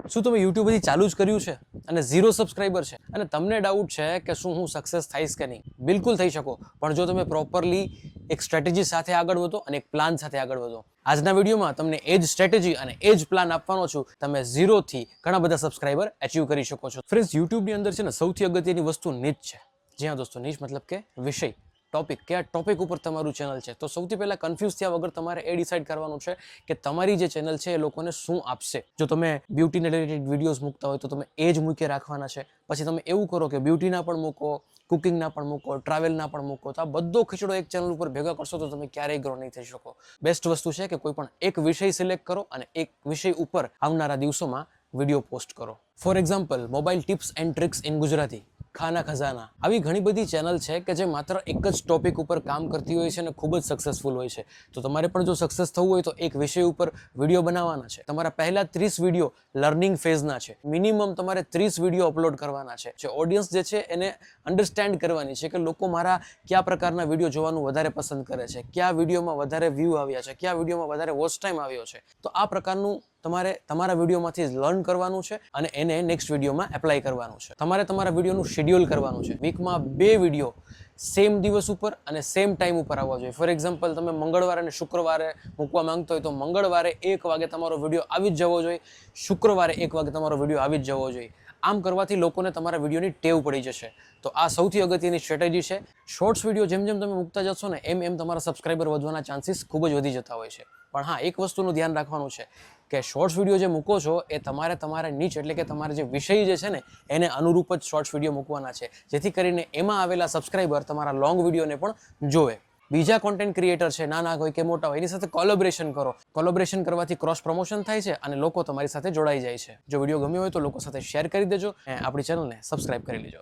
શું તમે યુટ્યુબ હજી ચાલુ જ કર્યું છે અને 0 સબસ્ક્રાઈબર છે અને તમને ડાઉટ છે કે શું હું સક્સેસ થઈશ કે નહીં? બિલકુલ થઈ શકો, પણ જો તમે પ્રોપરલી એક સ્ટ્રેટેજી સાથે આગળ વધો અને એક પ્લાન સાથે આગળ વધો. આજના વિડીયોમાં તમને એ જ સ્ટ્રેટેજી અને એ જ પ્લાન આપવાનો છું. તમે 0 થી ઘણા બધા સબસ્ક્રાઈબર અચીવ કરી શકો છો. ફ્રેન્ડ્સ, યુટ્યુબની અંદર છે ને સૌથી અગત્યની વસ્તુ નીચ છે. જી હા દોસ્તો, નીચ મતલબ કે વિષય, ટોપિક, કે આ ટોપિક ઉપર તમારું ચેનલ છે. તો સૌથી પહેલા કન્ફ્યુઝ થયા વગર તમારે એ ડિસાઇડ કરવાનું છે કે તમારી જે ચેનલ છે એ લોકોને શું આપશે. જો તમે બ્યુટીને રિલેટેડ વિડીયોઝ મૂકતા હોય તો તમે એ જ મૂકી રાખવાના છે. પછી તમે એવું કરો કે બ્યુટીના પણ મૂકો, કુકિંગના પણ મૂકો, ટ્રાવેલના પણ મૂકો. તો આ બધો ખીચડો એક ચેનલ ઉપર ભેગા કરશો તો તમે ક્યારેય ગ્રો નહીં થઈ શકો. બેસ્ટ વસ્તુ છે કે કોઈ પણ એક વિષય સિલેક્ટ કરો અને એક વિષય ઉપર આવનારા દિવસોમાં વિડીયો પોસ્ટ કરો. For example, mobile tips and tricks in Gujarati, ખાના ખજાના. આવી ઘણી બધી ચેનલ છે કે જે માત્ર એક જ ટોપિક ઉપર કામ કરતી હોય છે અને ખૂબ જ સક્સેસફુલ હોય છે. તો તમારે પણ જો સક્સેસ થવું હોય તો એક વિષય ઉપર વિડીયો બનાવવાના છે. તમારા પહેલા 30 વિડીયો લર્નિંગ ફેઝના છે. મિનિમમ તમારે 30 વિડીયો અપલોડ કરવાના છે. જે ઓડિયન્સ જે છે એને અન્ડરસ્ટેન્ડ કરવાની છે કે લોકો મારા કયા પ્રકારના વિડીયો જોવાનું વધારે પસંદ કરે છે, કયા વિડીયોમાં વધારે વ્યૂ આવ્યા છે, કયા વિડીયોમાં વધારે વોચ ટાઈમ આવ્યો છે. તો આ પ્રકારનું તમારે તમારા વિડીયોમાંથી લર્ન કરવાનું છે અને એને નેક્સ્ટ વિડીયોમાં એપ્લાય કરવાનું છે. તમારે તમારા વિડીયોનું શેડ્યુલ કરવાનું છે. વીકમાં 2 વિડીયો સેમ દિવસ ઉપર અને સેમ ટાઈમ ઉપર આવવા જોઈએ. ફોર એક્ઝામ્પલ, તમે મંગળવારે અને શુક્રવારે મૂકવા માંગતો હોય તો મંગળવારે 1 વાગે તમારો વિડીયો આવી જ જવો જોઈએ, શુક્રવારે 1 વાગે તમારો વિડીયો આવી જ જવો જોઈએ. આમ કરવાથી લોકોને તમારા વિડીયોની ટેવ પડી જશે. તો આ સૌથી અગત્યની સ્ટ્રેટેજી છે. શોર્ટ્સ વિડીયો જેમ જેમ તમે મૂકતા જશો ને એમ તમારા સબસ્ક્રાઈબર વધવાના ચાન્સીસ ખૂબ જ વધી જતા હોય છે. પણ હા, એક વસ્તુનું ધ્યાન રાખવાનું છે કે શોર્ટ્સ વિડીયો જે મૂકો છો એ તમારા નીચ એટલે કે તમારા જે વિષય જે છે ને એને અનુરૂપ જ શોર્ટ્સ વિડીયો મૂકવાના છે, જેથી કરીને એમાં આવેલા સબસ્ક્રાઈબર તમારા લોંગ વિડીયોને પણ જોવે. બીજા કોન્ટેન્ટ ક્રિએટર છે, નાના હોય કે મોટા હોય, એની સાથે કોલેબોરેશન કરો. કોલેબોરેશન કરવાથી ક્રોસ પ્રમોશન થાય છે અને લોકો તમારી સાથે જોડાઈ જાય છે. જો વિડીયો ગમ્યો હોય તો લોકો સાથે શેર કરી દેજો અને આપણી ચેનલને સબસ્ક્રાઇબ કરી લેજો.